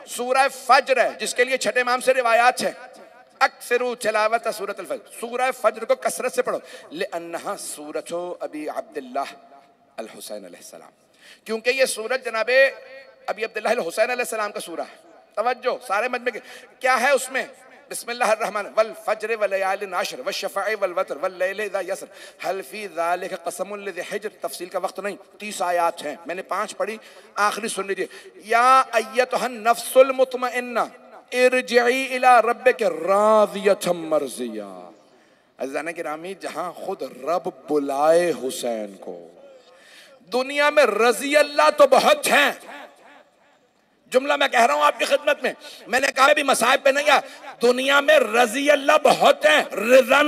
सूरह फज्र है जिसके लिए छठे इमाम से रिवायात है, अक्सरू तिलावत सूरत अल-फज्र, सूरह फज्र को कसरत से पढ़ो, लिअन्नहा सूरतो अबी अब्दुल्लाह अल हुसैन अलैहिस्सलाम, क्योंकि ये सूरत जनाबे अबी अब्दुल्लाह अल हुसैन अलैहिस्सलाम का सूरा है। तवज्जो, सारे मजमे के क्या है उसमें, बिस्मिल्लाहिर रहमान वल फज्र व लयालिन अश्र व शफ़अ वल वतर वल लैल इज़ा यसर हल फी ज़ालिका क़समुन लिज़ी हिज्र। तफसील का वक्त नहीं, 30 आयत हैं, मैंने 5 पढ़ी, आखिरी सुन लीजिए। या अय्यतुहन नफ्सुल मुतमइन्ना इरजिई इला रब्बिक राज़ियतम मर्ज़िया। अज़ीज़ान गिरामी, जहां खुद रब बुलाए हुसैन को, दुनिया में रज़ी अल्लाह तो बहुत हैं, जुमला मैं कह रहा हूं आपकी खिदमत में, मैंने कहा भी मसाइब पे नहीं, दुनिया में रज़ी अल्लाह बहुत हैं, रिज़न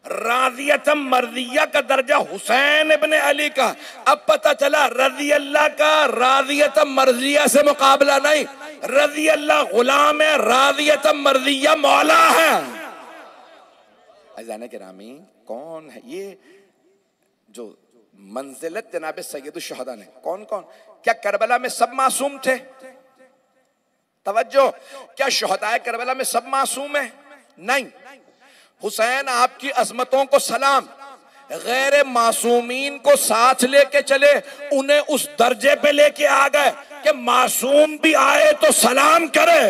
राज़ियतम मर्ज़िया का दर्जा हुसैन इब्ने अली का। अब पता चला रज़ी अल्लाह का राज़ियतम मर्ज़िया से मुकाबला नहीं, रज़ी अल्लाह गुलाम है, राज़ियतम मर्ज़िया मौला है। अज़ीज़ान गिरामी, कौन है ये जो मंजिलत जनाब सैयद शुहदा ने, कौन कौन, क्या करबला में सब मासूम थे? तवज्जो, क्या शुहदाए करबला में सब मासूम है? नहीं। हुसैन आपकी अजमतों को सलाम, गैर मासूमीन को साथ लेके चले, उन्हें उस दर्जे पे लेके आ गए कि मासूम भी आए तो सलाम करे।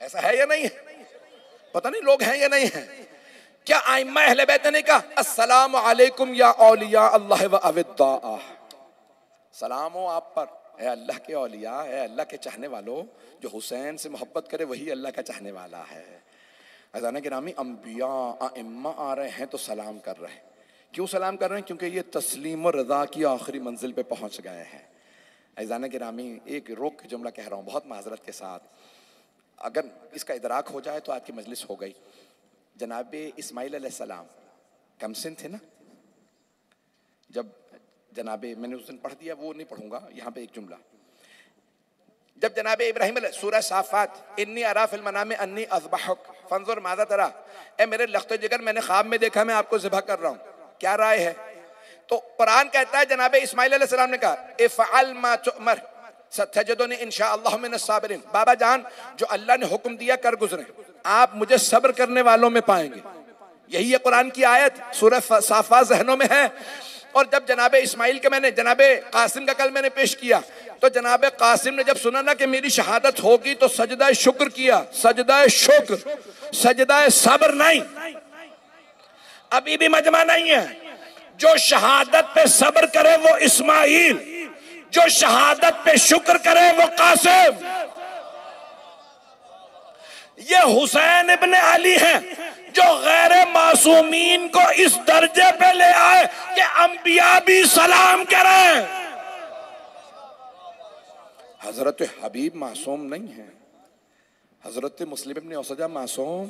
ऐसा है या नहीं है? पता नहीं लोग हैं या नहीं है। क्या आइम्मा अहले बैत ने कहा अस्सलामु अलैकुम या औलिया अल्लाह व अविद्दा, सलाम हो आप पर है अल्लाह के औलिया, है अल्लाह के चाहने वालों, जो हुसैन से मोहब्बत करे वही अल्लाह का चाहने वाला है। अज़ान गिरामी, अम्बिया आइम्मा आ रहे हैं तो सलाम कर रहे हैं। क्यों सलाम कर रहे हैं? क्योंकि ये तस्लीम और रज़ा की आखिरी मंजिल पे पहुंच गए हैं। अज़ान गिरामी, एक रोक के जुमला कह रहा हूँ बहुत माजरत के साथ, अगर इसका इदराक हो जाए तो आज की मजलिस हो गई। जनाब इस्माइल अलैहिस्सलाम कमसिन थे ना, जब जनाबे, मैंने उस दिन पढ़ दिया, वो नहीं पढ़ूंगा, यहाँ पे एक जुमला, जब जनाबे इब्राहिम सूरह साफात इन्नी अरा फिल मनाम अन्नी अज़बहुक फंजुर माज़ा तरा, ए मेरे लख्त जिगर मैंने ख्वाब में देखा मैं आपको ज़िबह कर रहा हूँ, क्या राय है? तो कुरान कहता है जनाबे इस्माइल अलैहिस्सलाम ने कहा इफ़अल मा तुअमर सतजदुनी इंशाअल्लाह मिनस साबिरीन, बाबा जान जो अल्लाह ने हुक्म दिया कर गुजरे, आप मुझे सब्र करने वालों में पाएंगे। यही है कुरान की आयत, सूरह साफात ज़हनों में है। और जब जनाबे इस्माइल के मैंने जनाबे कासिम का कल मैंने पेश किया, तो जनाबे कासिम ने जब सुना ना कि मेरी शहादत होगी तो सजदा शुक्र किया, सजदा शुक्र, सजदा सब्र नहीं। अभी भी मजमा नहीं है, जो शहादत पे सब्र करे वो इस्माइल, जो शहादत पे शुक्र करे वो कासिम। ये हुसैन इब्ने अली है जो गैर मासूमीन को इस दर्जे पे ले आए कि अंबिया भी सलाम करें। हजरत हबीब मासूम नहीं है, हजरत मुस्लिम इब्ने औसजा मासूम,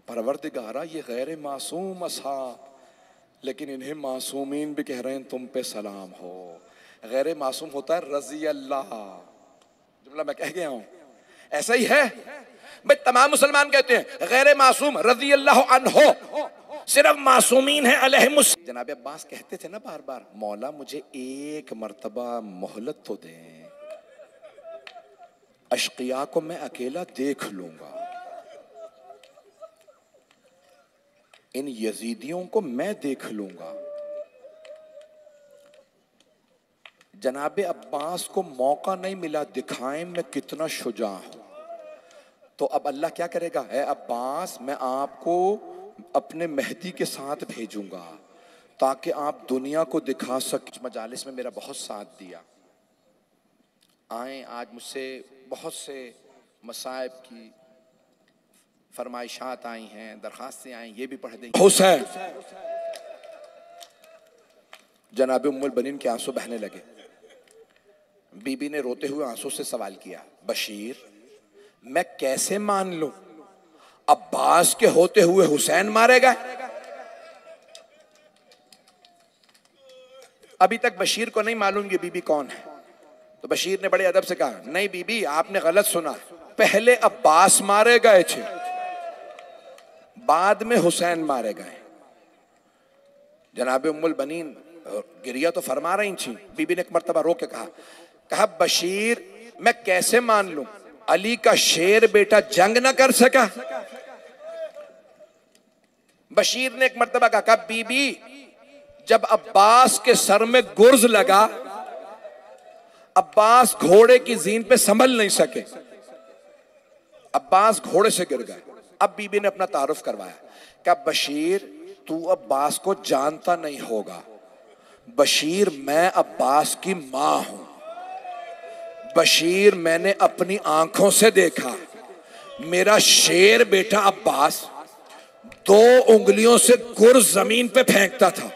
परवरदिगारा ये गैर मासूम असहाब, लेकिन इन्हें मासूमीन भी कह रहे हैं तुम पे सलाम हो। गैर मासूम होता है रज़ी अल्लाह, जुमला मैं कह गया हूं, ऐसा ही है भाई, तमाम मुसलमान कहते हैं गैर मासूम रज़ी अल्लाह अन्हो, सिर्फ मासूमीन है अलैहिमुस। जनाब अब्बास कहते थे ना बार बार, मौला मुझे एक मर्तबा मोहलत तो दें, अशकिया को मैं अकेला देख लूंगा, इन यजीदियों को मैं देख लूंगा। जनाब अब्बास को मौका नहीं मिला दिखाएं मैं कितना शुजा हूं, तो अब अल्लाह क्या करेगा, है अब्बास मैं आपको अपने मेहदी के साथ भेजूंगा ताकि आप दुनिया को दिखा सकें। मजालिस में मेरा बहुत साथ दिया, आए आज मुझसे बहुत से मसाइब की फरमाइशात आई हैं, दरखास्तें आई, ये भी पढ़ देंगे। हुसैन, जनाब उम्मुल बनीन के आंसू बहने लगे। बीबी ने रोते हुए आंसू से सवाल किया, बशीर मैं कैसे मान लूं अब्बास के होते हुए हुसैन मारे गए? अभी तक बशीर को नहीं मालूम ये बीबी कौन है। तो बशीर ने बड़े अदब से कहा, नहीं बीबी आपने गलत सुना, पहले अब्बास मारे गए थे, बाद में हुसैन मारे गए। जनाब उम्मुल बनीन गिरिया तो फरमा रही थी, बीबी ने एक मर्तबा रो के कहा, कहा बशीर मैं कैसे मान लूं, अली का शेर बेटा जंग ना कर सका। बशीर ने एक मर्तबा कहा बीबी जब अब्बास के सर में गुर्ज लगा, अब्बास घोड़े की जीन पे संभल नहीं सके, अब्बास घोड़े से गिर गए। अब बीबी ने अपना तारुफ करवाया, क्या बशीर तू अब्बास को जानता नहीं होगा, बशीर मैं अब्बास की मां हूं, बशीर मैंने अपनी आंखों से देखा, मेरा शेर बेटा अब्बास 2 उंगलियों से गुर्ज जमीन पे फेंकता था।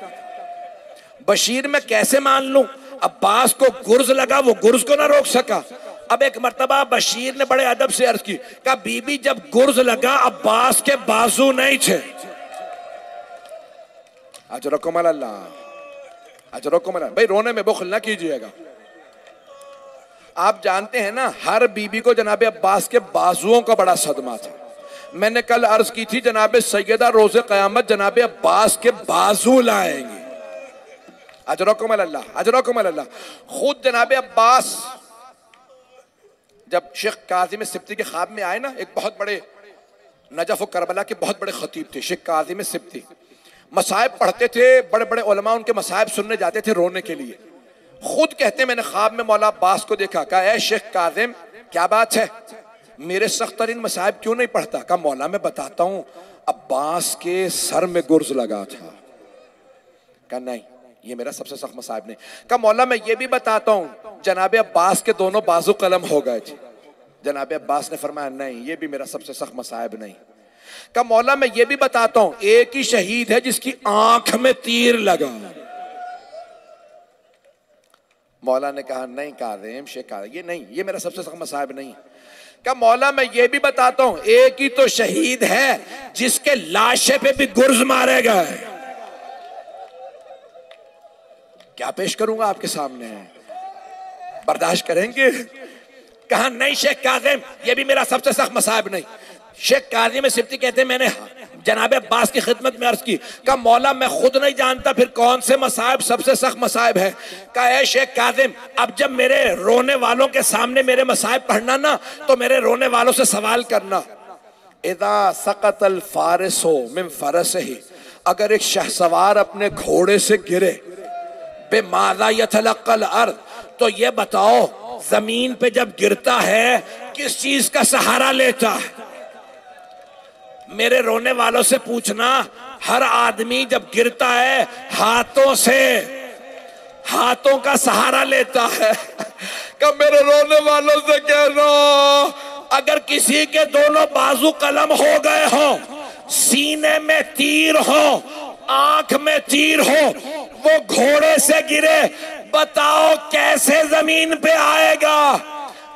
बशीर मैं कैसे मान लूं, अब्बास को गुर्ज लगा, वो गुर्ज को ना रोक सका। अब एक मर्तबा बशीर ने बड़े अदब से अर्ज की, कहा बीबी जब गुर्ज लगा अब्बास के बाजू नहीं थे। अजरकुम अल्लाह, अजरकुम अल्लाह। भाई रोने में बुखल ना कीजिएगा। आप जानते हैं ना हर बीबी को जनाबे अब्बास के बाजुओं का बड़ा सदमा था। मैंने कल अर्ज की थी जनाबे सैयदा रोज़े क़यामत जनाबे अब्बास के बाजू लाएंगे। अजरकुम अल्लाह, अजरकुम अल्लाह। खुद जनाबे अब्बास जब शेख काज़िम सिब्ती के ख्वाब में आए ना, एक बहुत बड़े नजफ व करबला के बहुत बड़े खतीब थे शेख काज़िम सिब्ती, मसाइब पढ़ते थे, बड़े बड़े उलमा उनके मसाइब सुनने जाते थे रोने के लिए। खुद कहते मैंने ख्वाब में मौला अब्बास को देखा, कहा ए शेख काज़िम क्या बात है, मेरे सख्त तरीन मसाइब क्यों नहीं पढ़ता। कहा मौला मैं बताता हूं, अब्बास के सर में गुर्ज लगा था। कहा नहीं ये मेरा सबसे सख्त मसाइब नहीं। कहा मौला मैं ये भी बताता हूं, जनाबे अब्बास के दोनों बाजू कलम हो गए थे। जनाबे अब्बास ने फरमाया नहीं ये भी मेरा सबसे सख्त मसाइब नहीं। कहा मौला मैं ये भी बताता हूं, एक ही शहीद है जिसकी आंख में तीर लगा। मौला ने कहा नहीं काज़िम शेख काज़िम ये नहीं, ये मेरा सबसे सख्त मसाइब नहीं। कहा मौला मैं ये भी बताता हूं, एक ही तो शहीद है जिसके लाशे पे भी गुर्ज मारे गए। क्या पेश करूंगा आपके सामने, बर्दाश्त करेंगे। कहा नहीं शेख काज़िम ये भी मेरा सबसे सख्त मसाइब नहीं। शेख काज़िम सिब्ती कहते मैंने जनाब अब्बास की खिदमत में अर्ज की, कहा मौला मैं खुद नहीं जानता फिर कौन से मसाइब सबसे सख्त मसाइब है। कहा ए शेख काज़िम अब जब मेरे रोने वालों के सामने मेरे मसाइब पढ़ना ना तो मेरे रोने वालों से सवाल करना। इदा सकतल फारिसो मिन फरसही, अगर एक शहसवार अपने घोड़े से गिरे, बेमादा यतलक्कल अर्द, तो ये बताओ जमीन पे जब गिरता है किस चीज का सहारा लेता है। मेरे रोने वालों से पूछना, हर आदमी जब गिरता है हाथों से, हाथों का सहारा लेता है। कब मेरे रोने वालों से कहना, अगर किसी के दोनों बाजू कलम हो गए हो, सीने में तीर हो, आंख में तीर हो, वो घोड़े से गिरे, बताओ कैसे जमीन पे आएगा।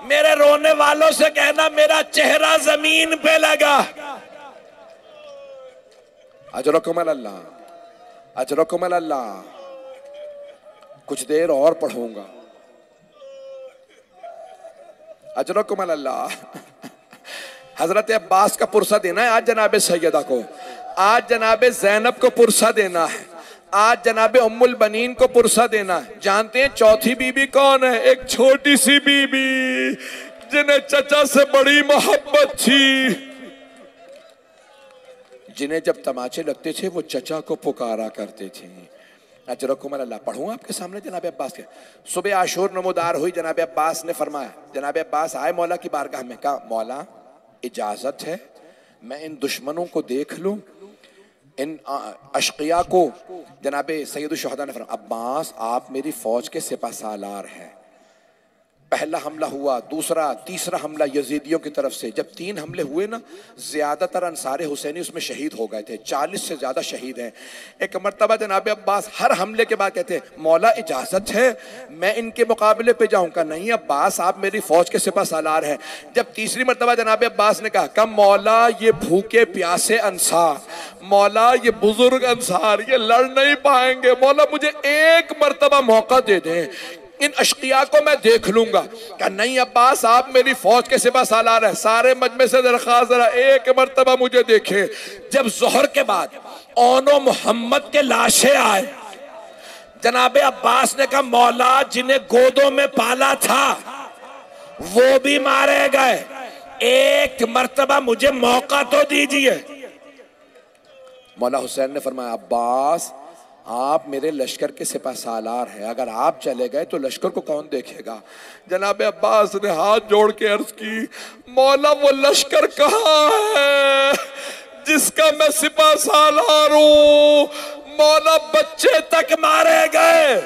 मेरे रोने वालों से कहना मेरा चेहरा जमीन पे लगा। अजरकुम अल्लाह, अजरकुम अल्लाह। कुछ देर और पढ़ूंगा। अजरकुम अल्लाह। हजरत अब्बास का पुरसा देना है आज जनाबे सैयदा को, आज जनाबे ज़ैनब को पुरसा देना है, आज जनाबे उम्मुल बनीन को पुरसा देना है। जानते हैं चौथी बीबी कौन है? एक छोटी सी बीबी जिन्हें चचा से बड़ी मोहब्बत थी, जिन्हें जब तमाचे लगते थे वो चचा को पुकारा करते थे। अजरकुम अल्लाह। पढ़ूं आपके सामने जनाब अब्बास के। सुबह आशूर नमोदार हुई, जनाब अब्बास ने फरमाया, जनाब अब्बास आए मौला की बारगाह में, कहा मौला इजाजत है मैं इन दुश्मनों को देख लूं, इन अशकिया को। जनाब सैयदुल शुहदा ने फरमाया, अब्बास आप मेरी फौज के सिपाहसालार हैं। पहला हमला हुआ, दूसरा, तीसरा हमला यजीदियों की तरफ से। जब 3 हमले हुए ना, ज्यादातर अंसारे हुसैनी उसमें शहीद हो गए थे, 40 से ज्यादा शहीद हैं। एक मर्तबा जनाब अब्बास हर हमले के बाद कहते मौला इजाजत है मैं इनके मुकाबले पे जाऊं। का नहीं अब्बास आप मेरी फौज के सिपाहसालार हैं। जब तीसरी मर्तबा जनाब अब्बास ने कहा, कम मौला ये भूखे प्यासे अंसार, मौला ये बुजुर्ग अंसार ये लड़ नहीं पाएंगे, मौला मुझे एक मर्तबा मौका दे दें, इन अशकिया को मैं देख लूंगा। क्या नहीं अब्बास आप मेरी फौज के सिपाहसालार हैं, सारे मजमे से दरख्वास्त जरा एक मर्तबा मुझे देखे। जब जोहर के बाद ओनो मोहम्मद के लाशें आए, जनाबे अब्बास ने कहा मौला जिन्हें गोदों में पाला था वो भी मारे गए, एक मर्तबा मुझे मौका तो दीजिए। मौला हुसैन ने फरमाया अब्बास आप मेरे लश्कर के सिपाहसालार हैं, अगर आप चले गए तो लश्कर को कौन देखेगा। जनाब अब्बास ने हाथ जोड़ के अर्ज की मौला वो लश्कर कहाँ है जिसका मैं सिपाहसालार हूं। मौला बच्चे तक मारे गए।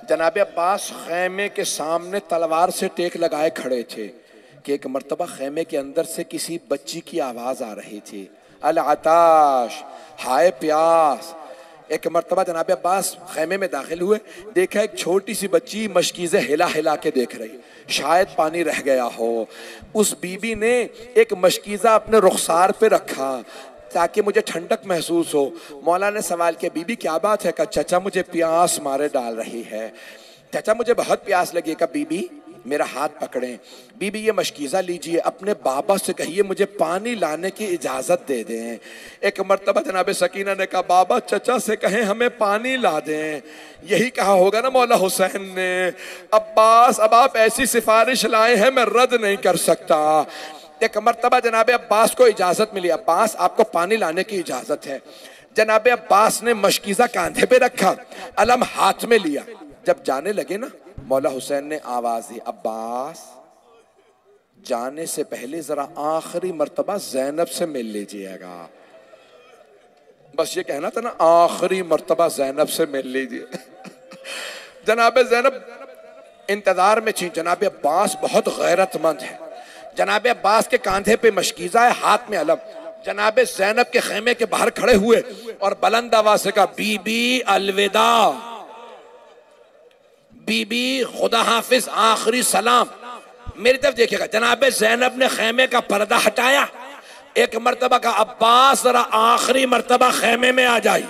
जनाब अब्बास खैमे के सामने तलवार से टेक लगाए खड़े थे कि एक मर्तबा खैमे के अंदर से किसी बच्ची की आवाज आ रही थी, अल आताश, हाय प्यास। एक मर्तबा जनाब अब्बास खैमे में दाखिल हुए, देखा एक छोटी सी बच्ची मशकीज़े हिला हिला के देख रही, शायद पानी रह गया हो। उस बीबी ने एक मशकीज़ा अपने रुखसार पे रखा ताकि मुझे ठंडक महसूस हो। मौला ने सवाल किया बीबी क्या बात है? कहा चाचा मुझे प्यास मारे डाल रही है, चाचा मुझे बहुत प्यास लगी। कहा बीबी मेरा हाथ पकड़ें। बीबी ये मशकीज़ा लीजिए, अपने बाबा से कहिए मुझे पानी लाने की इजाज़त दे दें। एक मर्तबा जनाब सकीना ने कहा बाबा चचा से कहें हमें पानी ला दें। यही कहा होगा ना मौला हुसैन ने। अब्बास अब आप ऐसी सिफारिश लाए हैं मैं रद्द नहीं कर सकता। एक मर्तबा जनाब अब्बास को इजाज़त मिली, अब्बास आपको पानी लाने की इजाज़त है। जनाब अब्बास ने मशकीज़ा कांधे पे रखा, अलम हाथ में लिया। जब जाने लगे ना मौला हुसैन ने आवाज दी अब्बास जाने से पहले जरा आखिरी मर्तबा जैनब से मिल लीजिएगा। बस ये कहना था ना आखिरी मर्तबा जैनब से मिल लीजिए। जनाब जैनब इंतजार में थी। जनाब अब्बास बहुत गैरतमंद है। जनाब अब्बास के कांधे पे मशकीज़ा है, हाथ में अलम। जनाब जैनब के खेमे के बाहर खड़े हुए और बुलंद आवाज से कहा बीबी अलविदा, बीबी खुदा हाफिज, आखिरी सलाम। मेरी तरफ देखिएगा। जनाब जैनब ने खेमे का पर्दा हटाया, एक मर्तबा का अब्बास जरा आखिरी मर्तबा खेमे में आ जाए।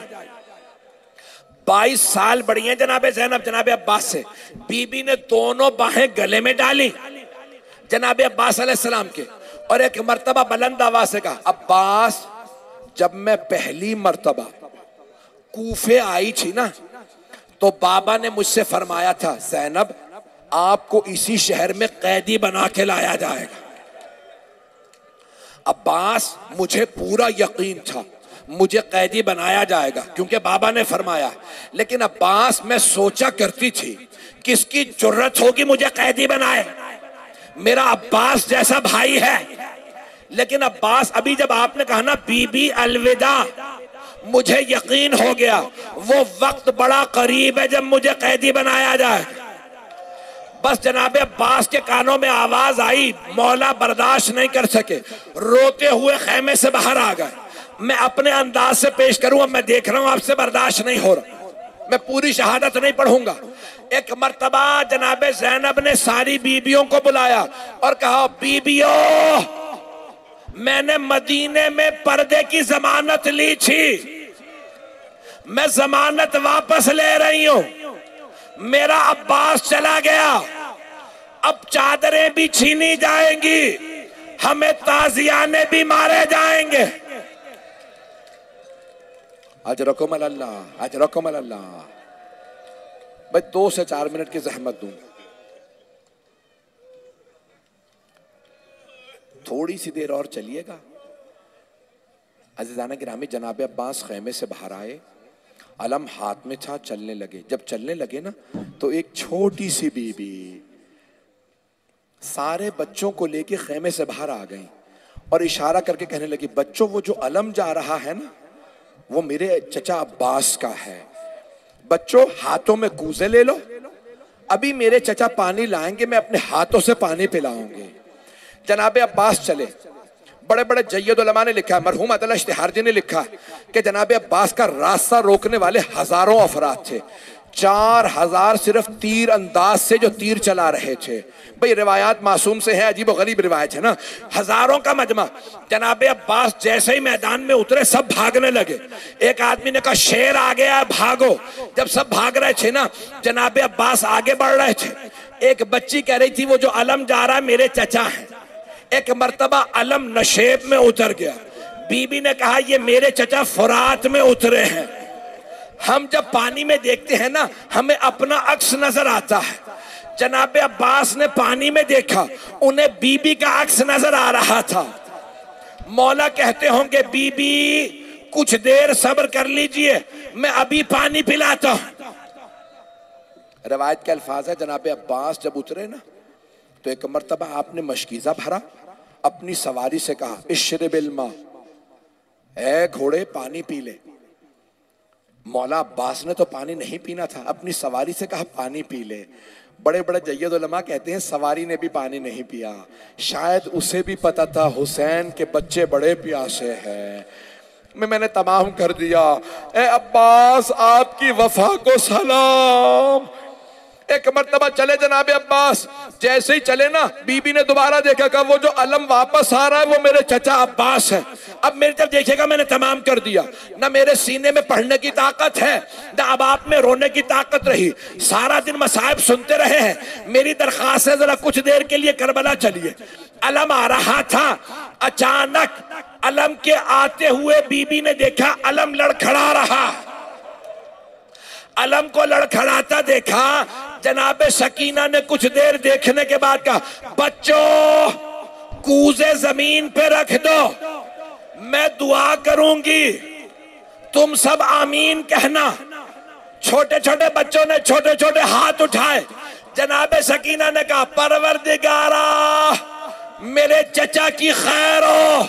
22 साल बड़ी हैं जनाब जैनब जनाब अब्बास से। बीबी ने दोनों बाहें गले में डाली जनाब अब्बास अलैहिस्सलाम के और एक मर्तबा बुलंद आवाज से कहा अब्बास जब मैं पहली मर्तबा कूफे आई थी ना तो बाबा ने मुझसे फरमाया था जैनब आपको इसी शहर में कैदी बना के लाया जाएगा। अब्बास मुझे पूरा यकीन था मुझे कैदी बनाया जाएगा क्योंकि बाबा ने फरमाया, लेकिन अब्बास मैं सोचा करती थी किसकी जुर्रत होगी मुझे कैदी बनाए। मेरा अब्बास जैसा भाई है। लेकिन अब्बास अभी जब आपने कहा ना बीबी अलविदा, मुझे यकीन हो गया वो वक्त बड़ा करीब है जब मुझे कैदी बनाया जाए। बस जनाब अब्बास के कानों में आवाज आई, मौला बर्दाश्त नहीं कर सके, रोते हुए खेमे से बाहर आ गए। मैं अपने अंदाज से पेश करूंगा, मैं देख रहा हूं आपसे बर्दाश्त नहीं हो रहा, मैं पूरी शहादत नहीं पढ़ूंगा। एक मर्तबा जनाब जैनब ने सारी बीबियों को बुलाया और कहा बीबियों मैंने मदीने में पर्दे की जमानत ली थी, मैं जमानत वापस ले रही हूं। मेरा अब्बास चला गया, अब चादरें भी छीनी जाएंगी, हमें ताजियाने भी मारे जाएंगे। अजरकुम अल्लाह अजरकुम अल्लाह। भाई 2 से 4 मिनट की जहमत दूं, थोड़ी सी देर और चलिएगा। अज़ीज़ाना गिरामी जनाब अब्बास खेमे से बाहर आए, अलम हाथ में था, चलने लगे। जब चलने लगे ना तो एक छोटी सी बीबी सारे बच्चों को लेके खेमे से बाहर आ गई और इशारा करके कहने लगी बच्चों वो जो अलम जा रहा है ना वो मेरे चचा अब्बास का है, बच्चों हाथों में कूजे ले लो, अभी मेरे चचा पानी लाएंगे, मैं अपने हाथों से पानी पिलाऊंगी। जनाब अब्बास चले। बड़े बड़े जय्यद उलमा ने लिखा है, मरहूम अदल इश्तिहारजी ने लिखा है कि जनाब अब्बास का रास्ता रोकने वाले हजारों अफराद थे। 4000 सिर्फ तीर अंदाज से जो तीर चला रहे थे। भाई रिवायात मासूम से है, अजीब और गरीब रिवायत है ना, हजारों का मजमा। जनाब अब्बास जैसे ही मैदान में उतरे सब भागने लगे। एक आदमी ने कहा शेर आ गया भागो। जब सब भाग रहे थे ना जनाब अब्बास आगे बढ़ रहे थे। एक बच्ची कह रही थी वो जो अलम जा रहा है मेरे चचा है। एक मर्तबा अलम नशेब में उतर गया। बीबी ने कहा ये मेरे चचा फुरात में उतरे हैं। हम जब पानी में देखते हैं ना, हमें अपना अक्स नजर आता है। जनाबे अब्बास ने पानी में देखा, उन्हें बीबी का अक्स नजर आ रहा था। मौला कहते होंगे, बीबी कुछ देर सब्र कर लीजिए, मैं अभी पानी पिलाता हूं। रवायत के अल्फाज है, जनाबे अब्बास जब उतरे ना, तो एक मर्तबा आपने मशकीजा भरा, अपनी सवारी से कहा, इश्रिबिल मा, ऐ घोड़े पानी पी ले। मौला अब्बास ने तो पानी नहीं पीना था, अपनी सवारी से कहा पानी पी ले। बड़े बड़े जय्यद उलमा कहते हैं सवारी ने भी पानी नहीं पिया, शायद उसे भी पता था हुसैन के बच्चे बड़े प्यासे हैं। मैंने तमाम कर दिया, ए अब्बास आपकी वफा को सलाम। एक मर्तबा चले जनाबे अब्बास, जैसे ही चले ना, बीबी ने दोबारा देखा, कहा वो जो अलम वापस आ रहा है वो मेरे चचा अब्बास है। अब मेरे जब देखेगा मैंने तमाम कर दिया, ना मेरे सीने में पढ़ने की ताकत है, ना अब आप में रोने की ताकत रही। सारा दिन मसाइब सुनते रहे हैं, मेरी दरख्वास्त है जरा कुछ देर के लिए करबला चलिए। अलम आ रहा था, अचानक अलम के आते हुए बीबी ने देखा अलम लड़खड़ा रहा। अलम को लड़खड़ाता देखा, जनाबे सकीना ने कुछ देर देखने के बाद कहा, बच्चों कूजे जमीन पे रख दो, मैं दुआ करूंगी, तुम सब आमीन कहना। छोटे छोटे बच्चों ने छोटे छोटे हाथ उठाए। जनाबे सकीना ने कहा, परवरदिगारा मेरे चचा की खैर हो।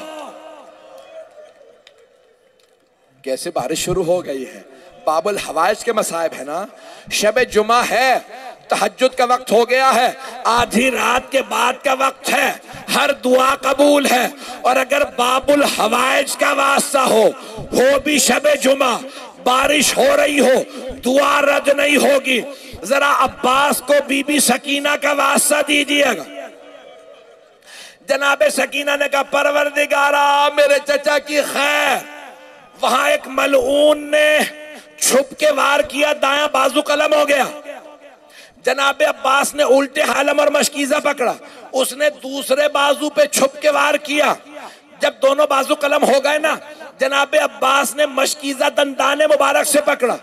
कैसे बारिश शुरू हो गई है, बाबुल हवाइज के मसाइब है ना, शब जुमा है, तहज्जुद का वक्त हो गया है, आधी रात के बाद का वक्त है, हर दुआ कबूल है। और अगर बाबुल हवाइज का वास्ता हो भी शब जुमा, बारिश हो रही हो, दुआ रद्द नहीं होगी। जरा अब्बास को बीबी सकीना का वास्ता दीजिएगा। जनाबे सकीना ने कहा, परवरदिगारा मेरे चचा की खैर। वहां एक मलऊन ने छुप के वार किया, दायां बाजू कलम हो गया। जनाबे अब्बास ने उल्टे हालम और मशकीजा पकड़ा, उसने दूसरे बाजू पे छुप के वार किया। जब दोनों बाजू कलम हो गए ना, जनाबे अब्बास ने मशकीजा दंदाने मुबारक से पकड़ा।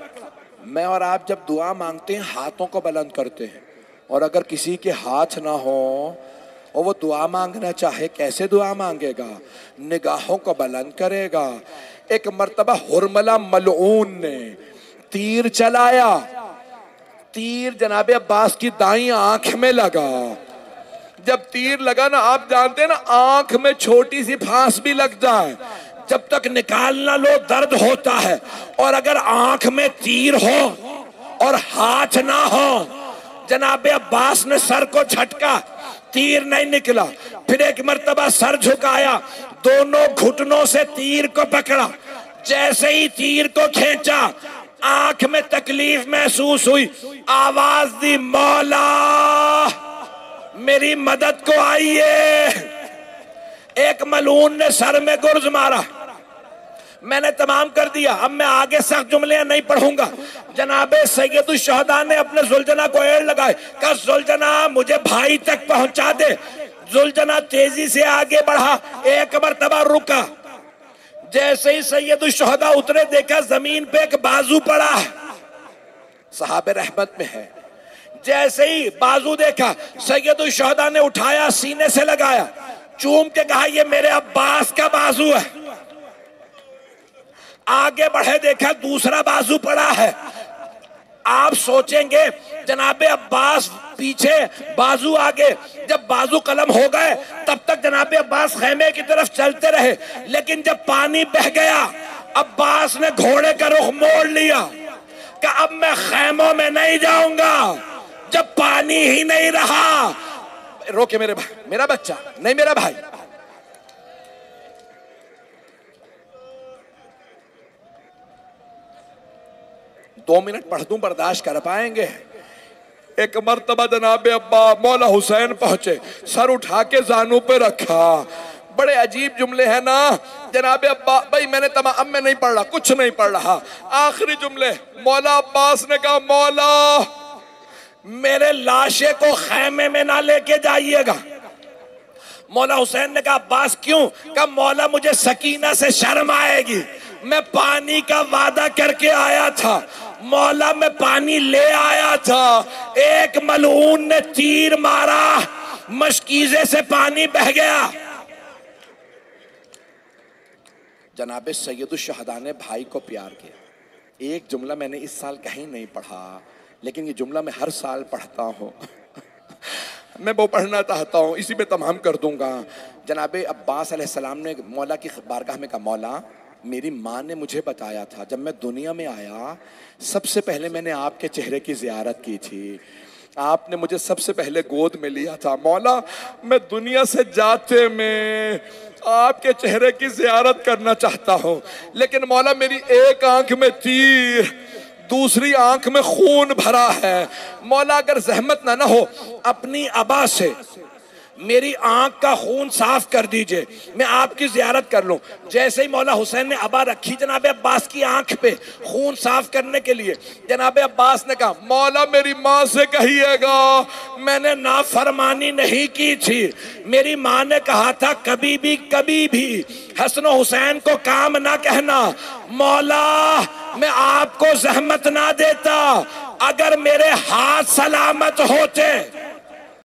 मैं और आप जब दुआ मांगते हैं हाथों को बुलंद करते हैं, और अगर किसी के हाथ ना हो और वो दुआ मांगना चाहे, कैसे दुआ मांगेगा? निगाहों को बुलंद करेगा। एक मर्तबा हुरमला मलऊन ने तीर चलाया, तीर जनाबे अब्बास की दाईं आंख में लगा। जब तीर लगा ना, आप जानते हैं ना, आंख में छोटी सी फांस भी लग जाए, जब तक निकालना लो दर्द होता है। और अगर आंख में तीर हो और हाथ ना हो, जनाबे अब्बास ने सर को झटका, तीर नहीं निकला। फिर एक मर्तबा सर झुकाया, दोनों घुटनों से तीर को पकड़ा। जैसे ही तीर को खींचा, आंख में तकलीफ महसूस हुई, आवाज दी, मौला मेरी मदद को आइए। एक मलून ने सर में गुर्ज मारा। मैंने तमाम कर दिया, अब मैं आगे सख्त जुमले नहीं पढ़ूंगा। जनाबे सैयदुल शहदा ने अपने जुलजना को एड़ लगाए, कहा जुलजना मुझे भाई तक पहुंचा दे। जुलजना तेजी से आगे बढ़ा, एक मर्तबा रुका। जैसे ही सैयदुल शहदा उतरे, देखा जमीन पे एक बाजू पड़ा है, सहाबे रहमत में है। जैसे ही बाजू देखा, सैयदुल शहदा ने उठाया, सीने से लगाया, चूम के कहा ये मेरे अब्बास का बाजू है। आगे बढ़े, देखा दूसरा बाजू पड़ा है। आप सोचेंगे जनाबे अब्बास पीछे, बाजू आगे। जब बाजू कलम हो गए, तब तक जनाबे अब्बास खैमे की तरफ चलते रहे। लेकिन जब पानी बह गया, अब्बास ने घोड़े का रुख मोड़ लिया कि अब मैं खैमों में नहीं जाऊंगा जब पानी ही नहीं रहा। रोके मेरे भाई, मेरा बच्चा नहीं, मेरा भाई। दो मिनट पढ़ दूं, बर्दाश्त कर पाएंगे? एक मर्तबा जनाबे अब्बा मौला हुसैन पहुंचे, सर उठा के जानू पे रखा। बड़े अजीब जुमले हैं ना जनाबे अब्बा। भाई मैंने अब मैं नहीं पढ़ रहा, कुछ नहीं पढ़ रहा। आखिरी जुमले, मौला अब्बास ने कहा मौला मेरे लाशे को खैमे में ना लेके जाइएगा। मौला हुसैन ने कहा अब्बास क्यों? कहा मौला मुझे सकीना से शर्म आएगी, मैं पानी का वादा करके आया था, मौला मैं पानी ले आया था, एक मलऊन ने तीर मारा, मशकीजे से पानी बह गया। जनाबे सैयदुल शहदा ने भाई को प्यार किया। एक जुमला मैंने इस साल कहीं नहीं पढ़ा, लेकिन ये जुमला मैं हर साल पढ़ता हूँ। मैं वो पढ़ना चाहता हूँ, इसी पे तमाम कर दूंगा। जनाबे अब्बास अलैहिस्सलाम ने मौला की बारगाह में कहा, मौला मेरी माँ ने मुझे बताया था जब मैं दुनिया में आया सबसे पहले मैंने आपके चेहरे की जियारत की थी, आपने मुझे सबसे पहले गोद में लिया था। मौला मैं दुनिया से जाते में आपके चेहरे की जियारत करना चाहता हूँ, लेकिन मौला मेरी एक आंख में तीर, दूसरी आंख में खून भरा है। मौला अगर जहमत ना हो अपनी अबा से मेरी आंख का खून साफ कर दीजिए, मैं आपकी जियारत कर लूं। जैसे ही मौला हुसैन ने अबा रखी जनाबे अब्बास की आंख पे खून साफ करने के लिए, जनाबे अब्बास ने कहा, मौला मेरी माँ से कहिएगा मैंने नाफरमानी नहीं की थी। मेरी माँ ने कहा था कभी भी हसन हुसैन को काम ना कहना। मौला मैं आपको जहमत ना देता, अगर मेरे हाथ सलामत होते